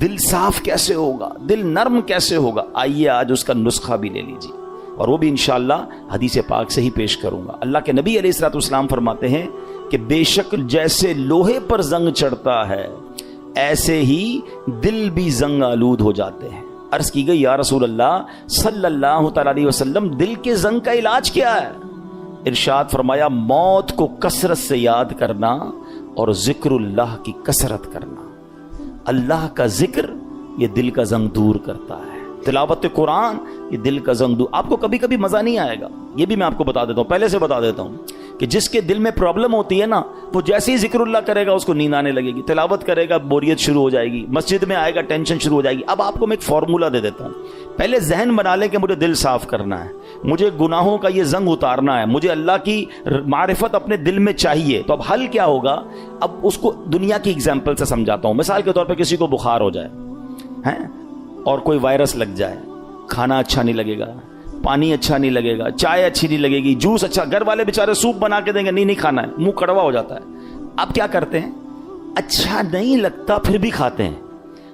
دل صاف کیسے ہوگا, دل نرم کیسے ہوگا, آئیے آج اس کا نسخہ بھی لے لیجیے, اور وہ بھی انشاءاللہ حدیث پاک سے ہی پیش کروں گا. اللہ کے نبی علیہ الصلوۃ والسلام فرماتے ہیں کہ بے شک جیسے لوہے پر زنگ چڑھتا ہے ایسے ہی دل بھی زنگ آلود ہو جاتے ہیں. عرض کی گئی یا رسول اللہ صلی اللہ تعالی علیہ وسلم دل کے زنگ کا علاج کیا ہے؟ ارشاد فرمایا موت کو کثرت سے یاد کرنا اور ذکر اللہ کی کثرت کرنا. اللہ کا ذکر یہ دل کا زنگ دور کرتا ہے. تلاوت قرآن یہ دل کا زنگ دور. آپ کو کبھی کبھی مزہ نہیں آئے گا, یہ بھی میں آپ کو بتا دیتا ہوں, پہلے سے بتا دیتا ہوں کہ جس کے دل میں پرابلم ہوتی ہے نا, وہ جیسے ہی ذکر اللہ کرے گا اس کو نیند آنے لگے گی, تلاوت کرے گا بوریت شروع ہو جائے گی, مسجد میں آئے گا ٹینشن شروع ہو جائے گی. اب آپ کو میں ایک فارمولہ دے دیتا ہوں. پہلے ذہن بنا لیں کہ مجھے دل صاف کرنا ہے, مجھے گناہوں کا یہ زنگ اتارنا ہے, مجھے اللہ کی معرفت اپنے دل میں چاہیے. تو اب حل کیا ہوگا؟ اب اس کو دنیا کی اگزامپل سے سمجھاتا ہوں. مثال کے طور پہ کسی کو بخار ہو جائے ہیں اور کوئی وائرس لگ جائے, کھانا اچھا نہیں لگے گا, پانی اچھا نہیں لگے گا, چائے اچھی نہیں لگے گی, جوس اچھا, گھر والے بیچارے سوپ بنا کے دیں گے, نہیں کھانا ہے, منہ کڑوا ہو جاتا ہے. آپ کیا کرتے ہیں؟ اچھا نہیں لگتا پھر بھی کھاتے ہیں.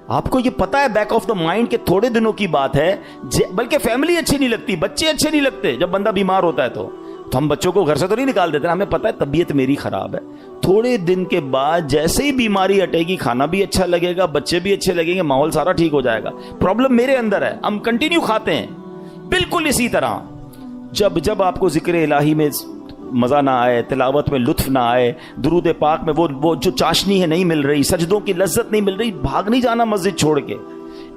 آپ کو یہ پتا ہے بیک آف دا مائنڈ کہ تھوڑے دنوں کی بات ہے, بلکہ فیملی اچھی نہیں لگتی, بچے اچھے نہیں لگتے. جب بندہ بیمار ہوتا ہے تو ہم بچوں کو گھر سے تو نہیں نکال دیتے, ہمیں پتا ہے طبیعت میری خراب ہے. تھوڑے دن کے بعد جیسے ہی بیماری ہٹے گی کھانا بھی اچھا لگے گا, بچے بھی اچھے لگیں گے, ماحول سارا ٹھیک ہو جائے گا. پرابلم میرے اندر ہے, ہم کنٹینیو کھاتے ہیں. بالکل اسی طرح جب آپ کو ذکر الہی میں مزہ نہ آئے, تلاوت میں لطف نہ آئے, درود پاک میں وہ جو چاشنی ہے نہیں مل رہی, سجدوں کی لذت نہیں مل رہی, بھاگ نہیں جانا مسجد چھوڑ کے,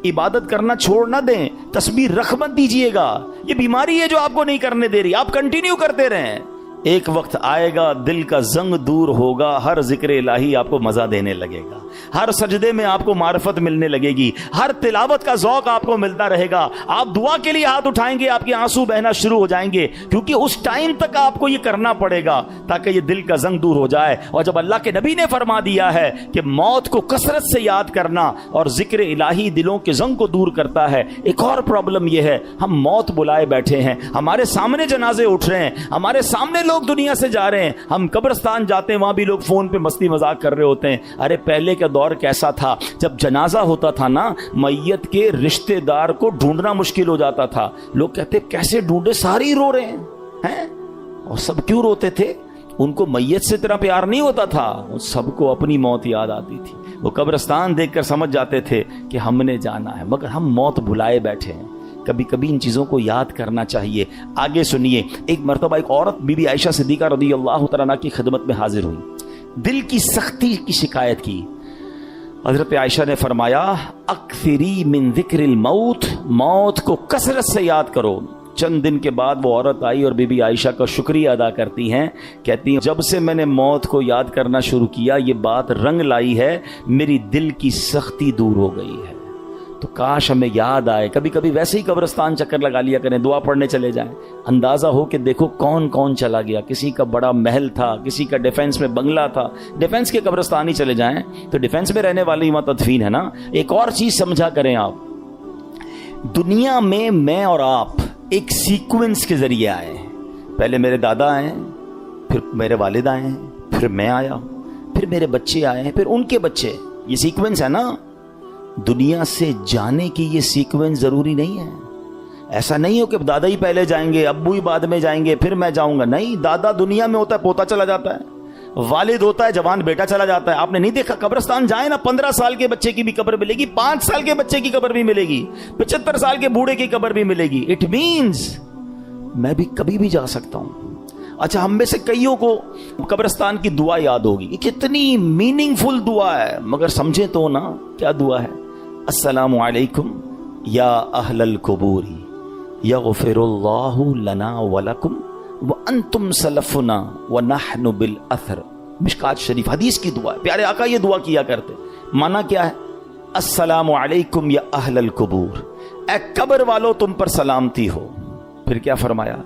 عبادت کرنا چھوڑ نہ دیں, تسبیح رکھ مت دیجیے گا. یہ بیماری ہے جو آپ کو نہیں کرنے دے رہی, آپ کنٹینیو کرتے رہیں. ایک وقت آئے گا دل کا زنگ دور ہوگا, ہر ذکر الہی آپ کو مزہ دینے لگے گا, ہر سجدے میں آپ کو معرفت ملنے لگے گی, ہر تلاوت کا ذوق آپ کو ملتا رہے گا. آپ دعا کے لیے ہاتھ اٹھائیں گے, آپ کے آنسو بہنا شروع ہو جائیں گے, کیونکہ اس ٹائم تک آپ کو یہ کرنا پڑے گا تاکہ یہ دل کا زنگ دور ہو جائے. اور جب اللہ کے نبی نے فرما دیا ہے کہ موت کو کثرت سے یاد کرنا اور ذکر الہی دلوں کے زنگ کو دور کرتا ہے. ایک اور پرابلم یہ ہے, ہم موت بلائے بیٹھے ہیں, ہمارے سامنے جنازے اٹھ رہے ہیں, ہمارے سامنے لوگ دنیا سے جا رہے ہیں, ہم قبرستان جاتے ہیں وہاں بھی لوگ فون پہ مستی مذاق کر رہے ہوتے ہیں. ارے پہلے کا دور کیسا تھا, جب جنازہ ہوتا تھا نا, میت کے رشتہ دار کو ڈھونڈنا مشکل ہو جاتا تھا. لوگ کہتے کیسے ڈھونڈے, سارے ہی رو رہے ہیں. اور سب کیوں روتے تھے؟ ان کو میت سے اتنا پیار نہیں ہوتا تھا, سب کو اپنی موت یاد آتی تھی. وہ قبرستان دیکھ کر سمجھ جاتے تھے کہ ہم نے جانا ہے, مگر ہم موت بھلائے بیٹھے ہیں. کبھی کبھی ان چیزوں کو یاد کرنا چاہیے. آگے سنیے, ایک مرتبہ ایک عورت بی بی عائشہ صدیقہ رضی اللہ تعالیٰ عنہا کی خدمت میں حاضر ہوئی, دل کی سختی کی شکایت کی. حضرت عائشہ نے فرمایا اکثری من ذکر الموت, موت کو کثرت سے یاد کرو. چند دن کے بعد وہ عورت آئی اور بی بی عائشہ کا شکریہ ادا کرتی ہیں, کہتی ہیں جب سے میں نے موت کو یاد کرنا شروع کیا یہ بات رنگ لائی ہے, میری دل کی سختی دور ہو گئی ہے. تو کاش ہمیں یاد آئے, کبھی کبھی ویسے ہی قبرستان چکر لگا لیا کریں, دعا پڑھنے چلے جائیں, اندازہ ہو کہ دیکھو کون کون چلا گیا. کسی کا بڑا محل تھا, کسی کا ڈیفنس میں بنگلہ تھا, ڈیفنس کے قبرستان ہی چلے جائیں تو ڈیفنس میں رہنے والے وہاں تدفین ہے نا. ایک اور چیز سمجھا کریں آپ, دنیا میں اور آپ ایک سیکوینس کے ذریعے آئے. پہلے میرے دادا آئے, پھر میرے والد آئے, پھر میں آیا, پھر میرے بچے آئے, پھر ان کے بچے. یہ سیکوینس ہے نا. دنیا سے جانے کی یہ سیکوینس ضروری نہیں ہے. ایسا نہیں ہو کہ دادا ہی پہلے جائیں گے, ابو ہی بعد میں جائیں گے, پھر میں جاؤں گا. نہیں, دادا دنیا میں ہوتا ہے پوتا چلا جاتا ہے, والد ہوتا ہے جوان بیٹا چلا جاتا ہے. آپ نے نہیں دیکھا قبرستان جائیں نا, 15 سال کے بچے کی بھی قبر ملے گی, 5 سال کے بچے کی قبر بھی ملے گی, 75 سال کے بوڑھے کی قبر بھی ملے گی. اٹ مینز میں بھی کبھی بھی جا سکتا ہوں. اچھا, ہم میں سے کئیوں کو قبرستان کی دعا یاد ہوگی, یہ کتنی میننگ فل دعا ہے, مگر سمجھے تو نا کیا دعا ہے. السلام علیکم یا اہل القبور یغفر اللہ لنا ولکم وانتم سلفنا ونحن بالاثر. مشکات شریف حدیث کی دعا ہے, پیارے آقا یہ دعا کیا کرتے. معنی کیا ہے؟ السلام علیکم یا اہل القبور, اے قبر والو تم پر سلامتی ہو. پھر کیا فرمایا؟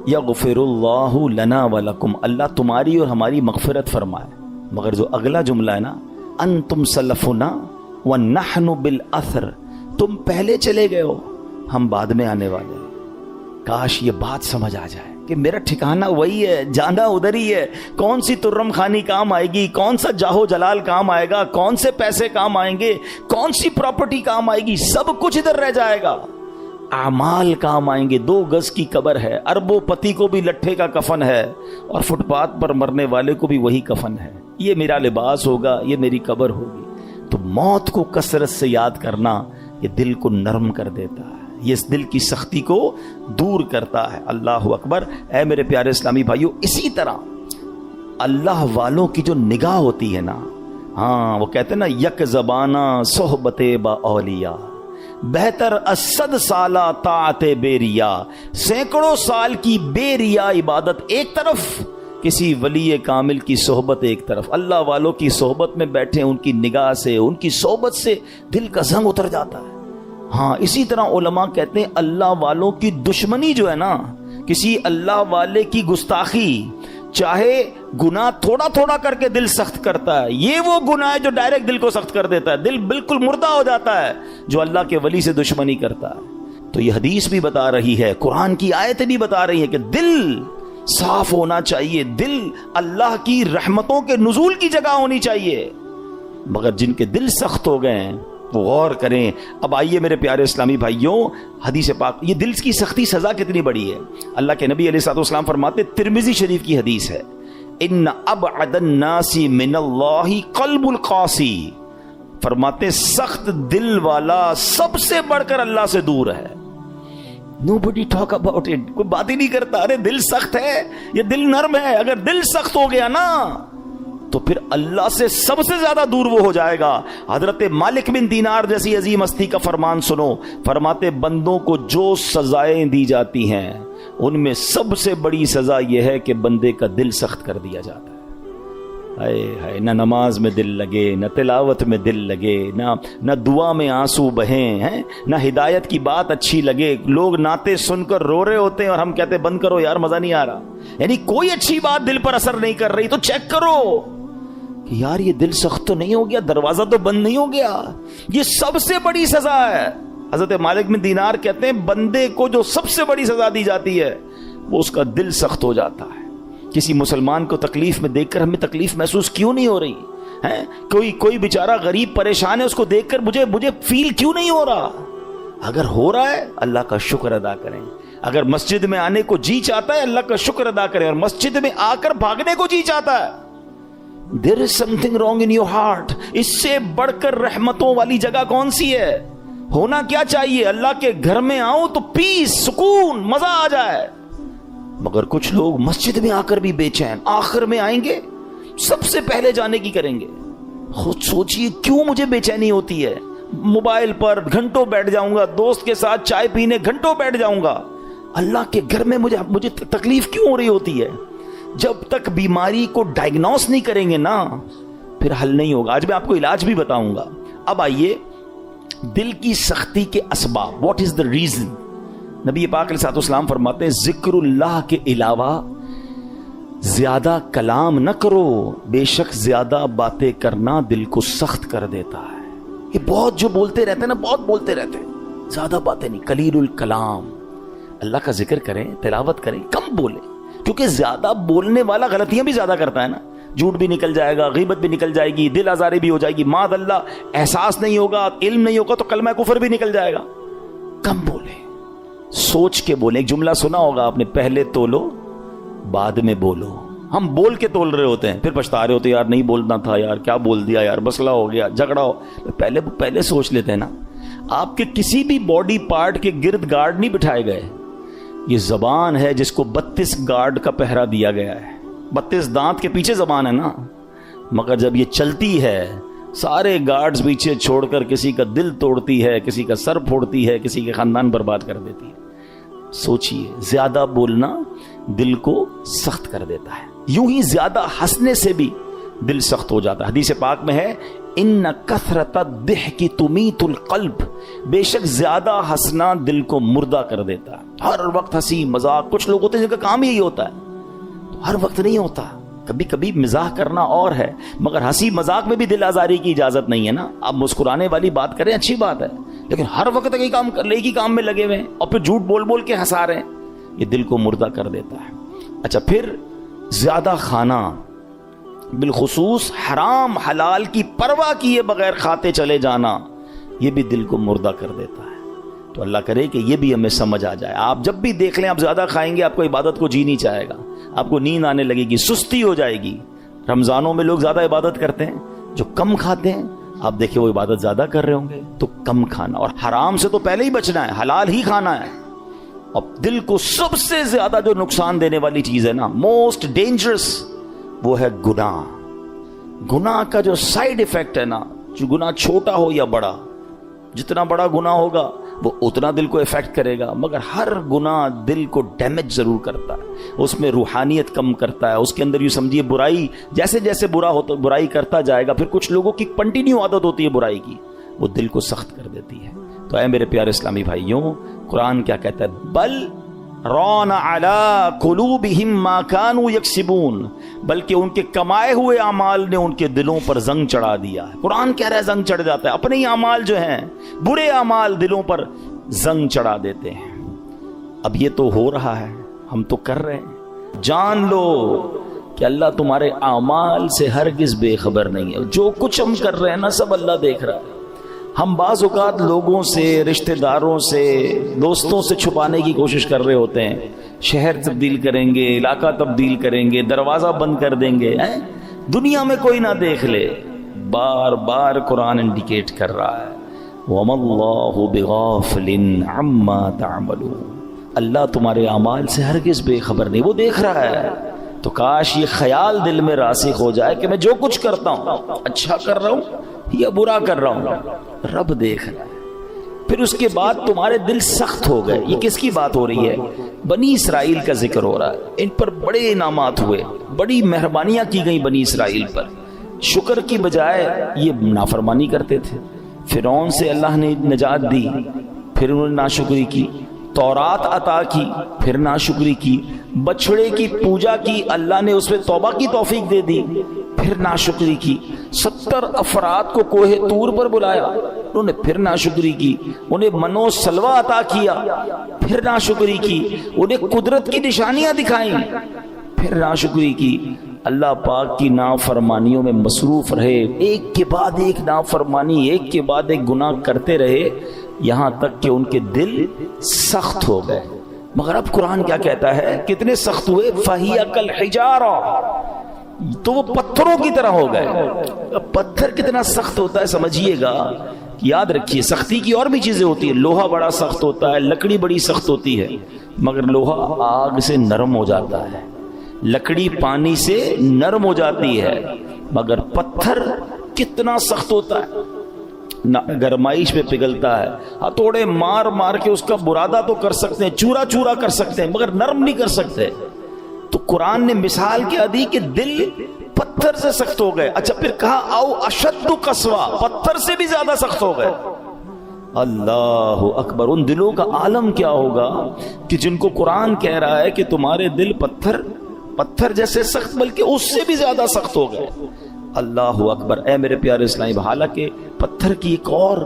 یغفر اللہ لنا ولکم, اللہ تمہاری اور ہماری مغفرت فرمائے. مگر جو اگلا جملہ ہے نا, انتم سلفنا ونحن بالاثر, تم پہلے چلے گئے ہو, ہم بعد میں آنے والے ہیں. کاش یہ بات سمجھ آ جائے کہ میرا ٹھکانہ وہی ہے, جانا ادھر ہی ہے. کون سی ترم خانی کام آئے گی, کون سا جاہو جلال کام آئے گا, کون سے پیسے کام آئیں گے, کون سی پراپرٹی کام آئے گی, سب کچھ ادھر رہ جائے گا. اعمال کام آئیں گے. 2 گز کی قبر ہے, اربوں پتی کو بھی لٹھے کا کفن ہے, اور فٹ پاتھ پر مرنے والے کو بھی وہی کفن ہے. یہ میرا لباس ہوگا, یہ میری قبر ہوگی. تو موت کو کثرت سے یاد کرنا یہ دل کو نرم کر دیتا ہے, یہ اس دل کی سختی کو دور کرتا ہے. اللہ اکبر. اے میرے پیارے اسلامی بھائیوں, اسی طرح اللہ والوں کی جو نگاہ ہوتی ہے نا, ہاں وہ کہتے ہیں نا, یک زبانہ صحبت با اولیاء بہتر اسد سالہ طاعت بے ریا. سینکڑوں سال کی بے ریا عبادت ایک طرف, کسی ولی کامل کی صحبت ایک طرف. اللہ والوں کی صحبت میں بیٹھے, ان کی نگاہ سے, ان کی صحبت سے دل کا زنگ اتر جاتا ہے. ہاں اسی طرح علماء کہتے ہیں اللہ والوں کی دشمنی جو ہے نا, کسی اللہ والے کی گستاخی, چاہے گناہ تھوڑا تھوڑا کر کے دل سخت کرتا ہے, یہ وہ گناہ ہے جو ڈائریکٹ دل کو سخت کر دیتا ہے, دل بالکل مردہ ہو جاتا ہے جو اللہ کے ولی سے دشمنی کرتا ہے. تو یہ حدیث بھی بتا رہی ہے, قرآن کی آیتیں بھی بتا رہی ہیں کہ دل صاف ہونا چاہیے, دل اللہ کی رحمتوں کے نزول کی جگہ ہونی چاہیے. مگر جن کے دل سخت ہو گئے ہیں وہ غور کریں. اب آئیے میرے پیارے اسلامی بھائیوں, حدیث پاک, یہ دل کی سختی سزا کتنی بڑی ہے. اللہ کے نبی علیہ الصلوۃ والسلام فرماتے, ترمذی شریف کی حدیث ہے, ان ابعد الناس من اللہ قلب القاسی. فرماتے سخت دل والا سب سے بڑھ کر اللہ سے دور ہے. Nobody talk about it. کوئی بات ہی نہیں کرتا. ارے دل سخت ہے, یہ دل نرم ہے. اگر دل سخت ہو گیا نا تو پھر اللہ سے سب سے زیادہ دور وہ ہو جائے گا. حضرت مالک بن دینار جیسی عظیم ہستی کا فرمان سنو. فرماتے بندوں کو جو سزائیں دی جاتی ہیں ان میں سب سے بڑی سزا یہ ہے کہ بندے کا دل سخت کر دیا جاتا ہے. ہائے ہائے, نہ نماز میں دل لگے, نہ تلاوت میں دل لگے, نہ دعا میں آنسو بہیں ہیں, نہ ہدایت کی بات اچھی لگے. لوگ نعتیں سن کر رو رہے ہوتے ہیں اور ہم کہتے ہیں بند کرو یار, مزہ نہیں آ رہا. یعنی کوئی اچھی بات دل پر اثر نہیں کر رہی تو چیک کرو کہ یار یہ دل سخت تو نہیں ہو گیا, دروازہ تو بند نہیں ہو گیا. یہ سب سے بڑی سزا ہے. حضرت مالک بن دینار کہتے ہیں بندے کو جو سب سے بڑی سزا دی جاتی ہے وہ اس کا دل سخت ہو جاتا ہے. کسی مسلمان کو تکلیف میں دیکھ کر ہمیں تکلیف محسوس کیوں نہیں ہو رہی ہے؟ کوئی بیچارہ غریب پریشان ہے, اس کو دیکھ کر مجھے فیل کیوں نہیں ہو رہا؟ اگر ہو رہا ہے اللہ کا شکر ادا کریں. اگر مسجد میں آنے کو جی چاہتا ہے اللہ کا شکر ادا کریں, اور مسجد میں آ کر بھاگنے کو جی چاہتا ہے, there is something wrong in your heart. اس سے بڑھ کر رحمتوں والی جگہ کون سی ہے؟ ہونا کیا چاہیے, اللہ کے گھر میں آؤ تو پیس, سکون, مزہ آ جائے. مگر کچھ لوگ مسجد میں آ کر بھی بے چین, آخر میں آئیں گے سب سے پہلے جانے کی کریں گے. خود سوچئے کیوں مجھے بے چینی ہوتی ہے. موبائل پر گھنٹوں بیٹھ جاؤں گا, دوست کے ساتھ چائے پینے گھنٹوں بیٹھ جاؤں گا, اللہ کے گھر میں مجھے تکلیف کیوں ہو رہی ہوتی ہے؟ جب تک بیماری کو ڈائگنوس نہیں کریں گے نا پھر حل نہیں ہوگا. آج میں آپ کو علاج بھی بتاؤں گا. اب آئیے دل کی سختی کے اسباب, واٹ از دا ریزن. نبی پاک علیہ الصلوۃ والسلام فرماتے ہیں ذکر اللہ کے علاوہ زیادہ کلام نہ کرو, بے شک زیادہ باتیں کرنا دل کو سخت کر دیتا ہے. یہ بہت جو بولتے رہتے ہیں نا, بہت بولتے رہتے ہیں, زیادہ باتیں نہیں, قلیل الکلام. اللہ کا ذکر کریں, تلاوت کریں, کم بولیں, کیونکہ زیادہ بولنے والا غلطیاں بھی زیادہ کرتا ہے نا. جھوٹ بھی نکل جائے گا, غیبت بھی نکل جائے گی, دل آزاری بھی ہو جائے گی, معاذ اللہ احساس نہیں ہوگا, علم نہیں ہوگا تو کلمہ کفر بھی نکل جائے گا. کم بولیں, سوچ کے بولیں. ایک جملہ سنا ہوگا آپ نے, پہلے تولو بعد میں بولو. ہم بول کے تول رہے ہوتے ہیں, پھر پچھتا رہے ہوتے ہیں, یار نہیں بولنا تھا, یار کیا بول دیا, یار مسئلہ ہو گیا, جھگڑا ہو. پہلے سوچ لیتے ہیں نا. آپ کے کسی بھی باڈی پارٹ کے گرد گارڈ نہیں بٹھائے گئے. یہ زبان ہے جس کو 32 گارڈ کا پہرا دیا گیا ہے. 32 دانت کے پیچھے زبان ہے نا, مگر جب یہ چلتی ہے سارے گارڈز پیچھے چھوڑ کر کسی کا دل توڑتی ہے, کسی کا سر پھوڑتی ہے, کسی کے خاندان برباد کر دیتی ہے. سوچئے, زیادہ بولنا دل کو سخت کر دیتا ہے. یوں ہی زیادہ ہنسنے سے بھی دل سخت ہو جاتا ہے. حدیث پاک میں ہے ان کثرت الضحک تمیت القلب, بے شک زیادہ ہنسنا دل کو مردہ کر دیتا ہے. ہر وقت ہنسی مذاق, کچھ لوگ ہوتے ہیں جن کا کام یہی ہوتا ہے, تو ہر وقت نہیں ہوتا. کبھی کبھی مزاح کرنا اور ہے, مگر ہنسی مذاق میں بھی دل آزاری کی اجازت نہیں ہے نا. آپ مسکرانے والی بات کریں, اچھی بات ہے, لیکن ہر وقت ایک ہی کام میں لگے ہوئے ہیں اور پھر جھوٹ بول بول کے ہنسا رہے ہیں, یہ دل کو مردہ کر دیتا ہے. اچھا پھر زیادہ کھانا، بالخصوص حرام حلال کی پرواہ کیے بغیر کھاتے چلے جانا، یہ بھی دل کو مردہ کر دیتا ہے۔ تو اللہ کرے کہ یہ بھی ہمیں سمجھ آ جائے۔ آپ جب بھی دیکھ لیں آپ زیادہ کھائیں گے، آپ کو عبادت کو جی نہیں چاہے گا، آپ کو نیند آنے لگے گی، سستی ہو جائے گی۔ رمضانوں میں لوگ زیادہ عبادت کرتے ہیں، جو کم کھاتے ہیں آپ دیکھیں وہ عبادت زیادہ کر رہے ہوں گے۔ تو کم کھانا، اور حرام سے تو پہلے ہی بچنا ہے، حلال ہی کھانا ہے۔ اب دل کو سب سے زیادہ جو نقصان دینے والی چیز ہے نا، موسٹ ڈینجرس، وہ ہے گناہ۔ گناہ کا جو سائیڈ ایفیکٹ ہے نا، جو گناہ چھوٹا ہو یا بڑا، جتنا بڑا گناہ ہوگا وہ اتنا دل کو افیکٹ کرے گا، مگر ہر گناہ دل کو ڈیمیج ضرور کرتا ہے، اس میں روحانیت کم کرتا ہے، اس کے اندر یوں سمجھیے برائی، جیسے جیسے برائی کرتا جائے گا، پھر کچھ لوگوں کی کنٹینیو عادت ہوتی ہے برائی کی، وہ دل کو سخت کر دیتی ہے۔ تو اے میرے پیارے اسلامی بھائیوں، قرآن کیا کہتا ہے؟ بل ران علی قلوبہم ما کانوا یکسبون، بلکہ ان کے کمائے ہوئے اعمال نے ان کے دلوں پر زنگ چڑھا دیا ہے۔ قرآن کہہ رہا ہے زنگ چڑھ جاتا ہے، اپنے ہی اعمال جو ہیں برے اعمال دلوں پر زنگ چڑھا دیتے ہیں۔ اب یہ تو ہو رہا ہے، ہم تو کر رہے ہیں۔ جان لو کہ اللہ تمہارے اعمال سے ہرگز بے خبر نہیں ہے، جو کچھ ہم کر رہے ہیں نا سب اللہ دیکھ رہا ہے۔ ہم بعض اوقات لوگوں سے، رشتہ داروں سے، دوستوں سے چھپانے کی کوشش کر رہے ہوتے ہیں، شہر تبدیل کریں گے، علاقہ تبدیل کریں گے، دروازہ بند کر دیں گے، دنیا میں کوئی نہ دیکھ لے۔ بار بار قرآن انڈیکیٹ کر رہا ہے وَمَا اللَّهُ بِغَافِلٍ عَمَّا تَعْمَلُونَ، اللہ تمہارے اعمال سے ہرگز بے خبر نہیں، وہ دیکھ رہا ہے۔ تو کاش یہ خیال دل میں راسخ ہو جائے کہ میں جو کچھ کرتا ہوں اچھا کر رہا ہوں یا برا کر رہا ہوں، رب دیکھ رہا ہے۔ پھر اس کے بعد تمہارے دل سخت ہو گئے۔ یہ کس کی بات ہو رہی ہے؟ بنی اسرائیل کا ذکر ہو رہا ہے۔ ان پر بڑے انعامات ہوئے، بڑی مہربانیاں کی گئی بنی اسرائیل پر، شکر کی بجائے یہ نافرمانی کرتے تھے۔ فرعون سے اللہ نے نجات دی، پھر انہوں نے ناشکری کی، تورات عطا کی، پھر ناشکری کی، بچڑے کی پوجا کی، اللہ نے اس پہ توبہ کی توفیق دے دی، پھر ناشکری کی۔ 70 افراد کو کوہ طور پر بلایا، انہوں نے پھر ناشکری کی، انہیں منو سلوہ عطا کیا، پھر ناشکری کی، انہیں قدرت کی نشانیاں دکھائیں، پھر ناشکری کی۔ اللہ پاک کی نافرمانیوں میں مصروف رہے، ایک کے بعد ایک نافرمانی، ایک کے بعد ایک گناہ کرتے رہے، یہاں تک کہ ان کے دل سخت ہو گئے۔ مگر اب قرآن کیا کہتا ہے؟ کتنے سخت ہوئے؟ فَهِيَ كَالْحِجَارَةِ، تو وہ پتھروں کی طرح ہو گئے۔ اب پتھر کتنا سخت ہوتا ہے سمجھیے گا، یاد رکھیے سختی کی اور بھی چیزیں ہوتی ہیں، لوہا بڑا سخت ہوتا ہے، لکڑی بڑی سخت ہوتی ہے، مگر لوہا آگ سے نرم ہو جاتا ہے، لکڑی پانی سے نرم ہو جاتی ہے، مگر پتھر کتنا سخت ہوتا ہے، گرمائش میں پگھلتا ہے، ہتھوڑے مار مار کے اس کا برادہ تو کر سکتے ہیں، چورا چورا کر سکتے ہیں، مگر نرم نہیں کر سکتے۔ تو قرآن نے مثال کیا دی کہ دل پتھر سے سخت ہو گئے۔ اچھا پھر کہا او اشد قسوہ، پتھر سے بھی زیادہ سخت ہو گئے۔ اللہ اکبر، ان دلوں کا عالم کیا ہوگا کہ جن کو قرآن کہہ رہا ہے کہ تمہارے دل پتھر جیسے سخت بلکہ اس سے بھی زیادہ سخت ہو گئے۔ اللہ اکبر۔ اے میرے پیارے اسلامی، حالانکہ پتھر کی ایک اور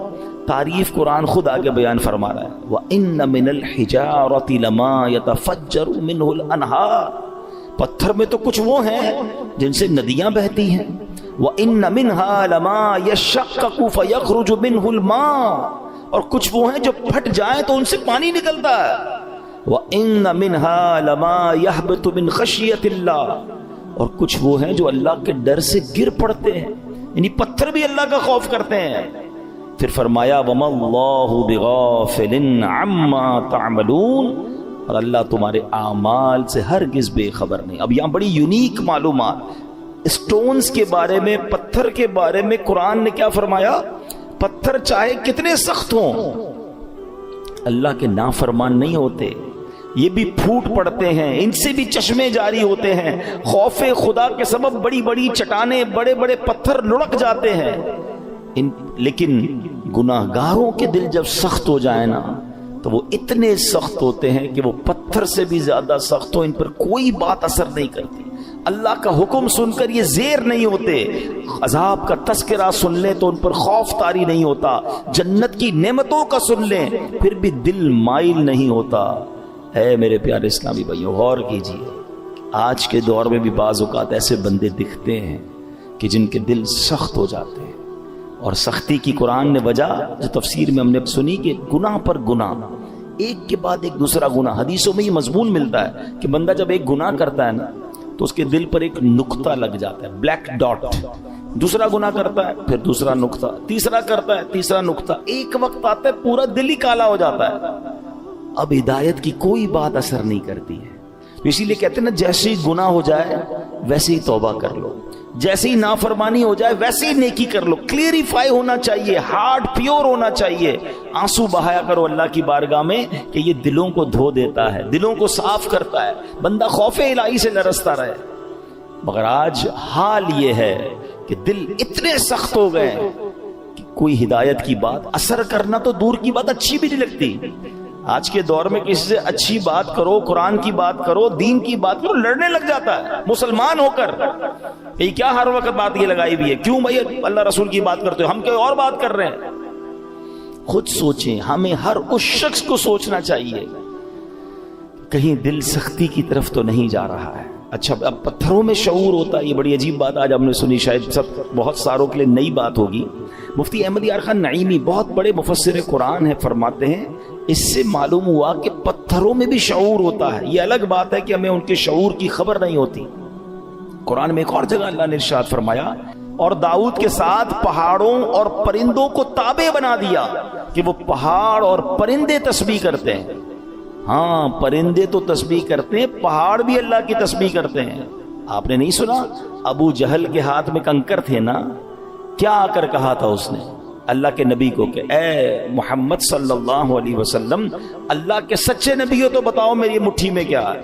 تعریف قرآن خود آگے بیان فرما رہا ہے، وَإِنَّ مِنَ الْحِجَارَةِ لَمَا يَتَفَجَّرُ مِنْهُ الْأَنْهَارُ، پتھر میں تو کچھ وہ ہیں جن سے ندیاں بہتی ہیں، وَإِنَّ مِنْهَا لَمَا يَشَّقَّقُ فَيَخْرُجُ مِنْهُ الْمَاءُ، اور کچھ وہ ہیں جو پھٹ جائیں تو ان سے پانی نکلتا ہے، وَإِنَّ مِنْهَا لَمَا يَهْبِطُ مِنْ خَشْيَةِ اللَّهِ، اور کچھ وہ ہیں جو اللہ کے ڈر سے گر پڑتے ہیں، یعنی پتھر بھی اللہ کا خوف کرتے ہیں۔ پھر فرمایا وَمَا اللَّهُ بِغَافِلٍ عَمَّا تَعْمَلُونَ، اور اللہ تمہارے اعمال سے ہرگز بے خبر نہیں۔ اب یہاں بڑی یونیک معلومات، اسٹونز کے بارے میں، پتھر کے بارے میں قرآن نے کیا فرمایا؟ پتھر چاہے کتنے سخت ہوں، اللہ کے نافرمان نہیں ہوتے، یہ بھی پھوٹ پڑتے ہیں، ان سے بھی چشمے جاری ہوتے ہیں، خوف خدا کے سبب بڑی بڑی چٹانیں، بڑے بڑے پتھر لڑک جاتے ہیں، لیکن گناہگاروں کے دل جب سخت ہو جائے نا تو وہ اتنے سخت ہوتے ہیں کہ وہ پتھر سے بھی زیادہ سخت ہو، ان پر کوئی بات اثر نہیں کرتی، اللہ کا حکم سن کر یہ زیر نہیں ہوتے، عذاب کا تذکرہ سن لیں تو ان پر خوف طاری نہیں ہوتا، جنت کی نعمتوں کا سن لیں پھر بھی دل مائل نہیں ہوتا۔ اے میرے پیارے اسلامی بھائیو، غور کیجیے، آج کے دور میں بھی بعض اوقات ایسے بندے دکھتے ہیں کہ جن کے دل سخت ہو جاتے ہیں، اور سختی کی قرآن نے وجہ جو تفسیر میں ہم نے سنی کہ گناہ پر گناہ، ایک کے بعد ایک دوسرا گناہ۔ حدیثوں میں یہ مضمون ملتا ہے کہ بندہ جب ایک گناہ کرتا ہے نا تو اس کے دل پر ایک نقطہ لگ جاتا ہے، بلیک ڈاٹ۔ دوسرا گناہ کرتا ہے، پھر دوسرا نقطہ، تیسرا کرتا ہے، تیسرا نقطہ، ایک وقت آتا ہے پورا دل ہی کالا ہو جاتا ہے۔ اب ہدایت کی کوئی بات اثر نہیں کرتی ہے۔ اسی لیے کہتے ہیں نا، جیسے ہی گناہ ہو جائے ویسے ہی توبہ کر لو، جیسے ہی نافرمانی ہو جائے ویسے ہی نیکی کر لو۔ کلیئریفائی ہونا چاہیے، ہارٹ پیور ہونا چاہیے، آنسو بہایا کرو اللہ کی بارگاہ میں کہ یہ دلوں کو دھو دیتا ہے، دلوں کو صاف کرتا ہے، بندہ خوف الہی سے لرزتا رہے۔ مگر آج حال یہ ہے کہ دل اتنے سخت ہو گئے کہ کوئی ہدایت کی بات اثر کرنا تو دور کی بات، اچھی بھی نہیں لگتی۔ آج کے دور میں کسی سے اچھی بات کرو، قرآن کی بات کرو، دین کی بات کرو، لڑنے لگ جاتا ہے مسلمان ہو کر۔ یہ کیا ہر وقت بات یہ لگائی بھی ہے؟ کیوں بھائی اللہ رسول کی بات کرتے ہو، ہم کوئی اور بات کر رہے ہیں؟ خود سوچیں، ہمیں ہر اس شخص کو سوچنا چاہیے کہیں دل سختی کی طرف تو نہیں جا رہا ہے۔ اچھا، اب پتھروں میں شعور ہوتا ہے، یہ بڑی عجیب بات آج ہم نے سنی، شاید بہت ساروں کے لیے نئی بات ہوگی۔ مفتی احمد یار خان نعیمی بہت بڑے مفسر قرآن ہیں، فرماتے ہیں اس سے معلوم ہوا کہ پتھروں میں بھی شعور ہوتا ہے۔ یہ الگ بات ہے کہ ہمیں ان کے شعور کی خبر نہیں ہوتی۔ قرآن میں ایک اور جگہ اللہ نے ارشاد فرمایا، اور داؤد کے ساتھ پہاڑوں اور پرندوں کو تابع بنا دیا کہ وہ پہاڑ اور پرندے تسبیح کرتے ہیں۔ ہاں، پرندے تو تسبیح کرتے ہیں، پہاڑ بھی اللہ کی تسبیح کرتے ہیں۔ آپ نے نہیں سنا ابو جہل کے ہاتھ میں کنکر تھے نا، کیا آ کر کہا تھا اس نے اللہ کے نبی کو کہ اے محمد صلی اللہ علیہ وسلم، اللہ کے سچے نبی ہو تو بتاؤ میری مٹھی میں کیا ہے؟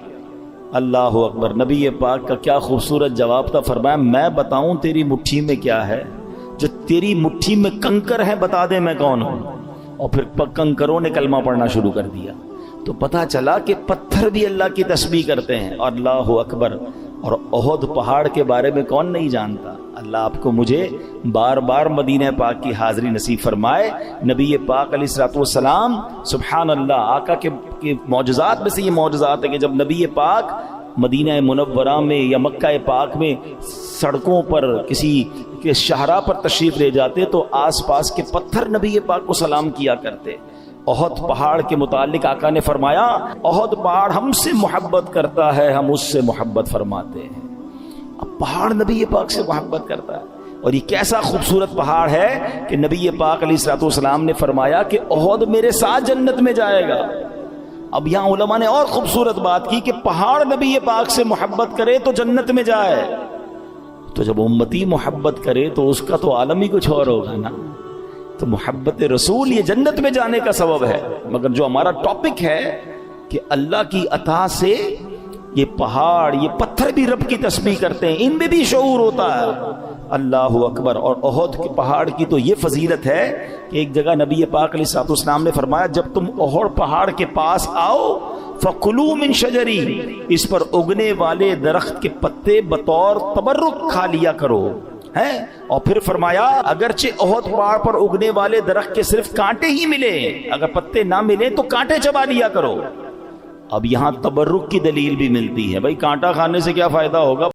اللہ اکبر، نبی پاک کا کیا خوبصورت جواب تھا، فرمایا میں بتاؤں تیری مٹھی میں کیا ہے؟ جو تیری مٹھی میں کنکر ہے بتا دے میں کون ہوں۔ اور پھر کنکروں نے کلمہ پڑھنا شروع کر دیا، تو پتا چلا کہ پتھر بھی اللہ کی تسبیح کرتے ہیں۔ اور اللہ اکبر، اور احد پہاڑ کے بارے میں کون نہیں جانتا؟ اللہ آپ کو مجھے بار بار مدینہ پاک کی حاضری نصیب فرمائے۔ نبی پاک علیہ الصلوۃ والسلام، سبحان اللہ، آقا کے معجزات میں سے یہ معجزات ہے کہ جب نبی پاک مدینہ منورہ میں یا مکہ پاک میں سڑکوں پر کسی کے شاہراہ پر تشریف لے جاتے تو آس پاس کے پتھر نبی پاک کو سلام کیا کرتے۔ احد پہاڑ کے متعلق آقا نے فرمایا، احد پہاڑ ہم سے محبت کرتا ہے، ہم اس سے محبت فرماتے ہیں۔ اب پہاڑ نبی پاک سے محبت کرتا ہے، اور یہ کیسا خوبصورت پہاڑ ہے کہ نبی پاک علیہ الصلوۃ والسلام نے فرمایا کہ احد میرے ساتھ جنت میں جائے گا۔ اب یہاں علماء نے اور خوبصورت بات کی کہ پہاڑ نبی پاک سے محبت کرے تو جنت میں جائے، تو جب امتی محبت کرے تو اس کا تو عالم ہی کچھ اور ہوگا نا۔ تو محبت رسول یہ جنت میں جانے کا سبب ہے۔ مگر جو ہمارا ٹاپک ہے کہ اللہ کی عطا سے یہ پہاڑ، یہ پتھر بھی رب کی تسبیح کرتے ہیں، ان میں بھی شعور ہوتا ہے۔ اللہ اکبر۔ اور احد کے پہاڑ کی تو یہ فضیلت ہے کہ ایک جگہ نبی پاک علیہ الصلوۃ والسلام نے فرمایا، جب تم احد پہاڑ کے پاس آؤ فَكُلُوا مِن شَجَرِهِ، اس پر اگنے والے درخت کے پتے بطور تبرک کھا لیا کرو ہے۔ اور پھر فرمایا اگرچہ احد پہاڑ پر اگنے والے درخت کے صرف کانٹے ہی ملے، اگر پتے نہ ملے تو کانٹے چبا لیا کرو۔ اب یہاں تبرک کی دلیل بھی ملتی ہے، بھائی کانٹا کھانے سے کیا فائدہ ہوگا؟